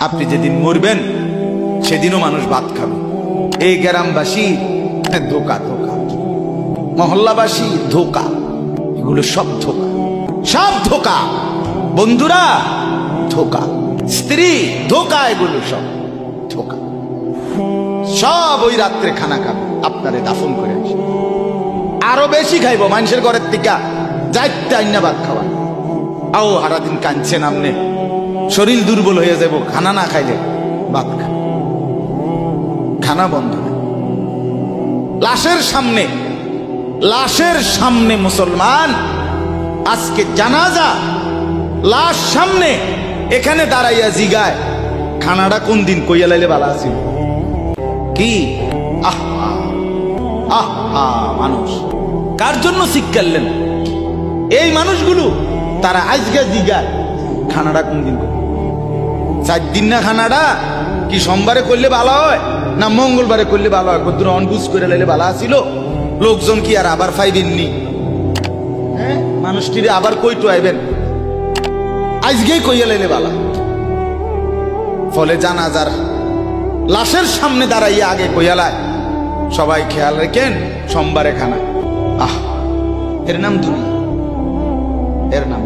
আপনি যেদিন মরবেন সেদিনও মানুষ ভাত খাবে। এই গ্রামবাসী ধোকা ধোকা, মহল্লাবাসী ধোকা, এগুলো সব ধোকা, সব ধোকা। বন্ধুরা ধোকা, স্ত্রী ধোকা, এগুলো সব ধোকা। সব ওই রাত্রে খানা খাবে, আপনারে দাফন করে আরো বেশি খাইব মানুষের ঘরের থেকে যাইতে আইনা ভাত খাওয়া। আও সারাদিন কাঁদছেন আপনি, শরীর দুর্বল হয়ে যাব খানা না খাইলে। ভাত খা, খানা বন্ধ। লাশের সামনে, লাশের সামনে মুসলমান আজকে জানাজা, লাশ সামনে, এখানে দাঁড়াইয়া জিগায় খানাটা কোন দিন কইয়া লাইলে ভালো আছিল। কি আহা আহা, মানুষ কার জন্য শিক্ষালেন? এই মানুষগুলো তারা আজকে জিগায় খানাটা কোন দিন। 4 দিন না খানাটা কি সোমবারে করলে ভালো হয় না মঙ্গলবারে করলে ভালো হয়? কত অনবুঝ করে লাইলে ভালো আছিল। লোকজন কি আর আবার পাইবেননি? হ্যাঁ, মানুষটিরে আবার কইটো আইবেন, আজকেই কইয়া লাইলে ভালো। ফলে জানাজার লাশের সামনে দাঁড়াইয়া আগে কইয়ালায় সবাই খেয়াল রেখেন সোমবারে খানা। আহ, এর নাম দুনিয়া, এর নাম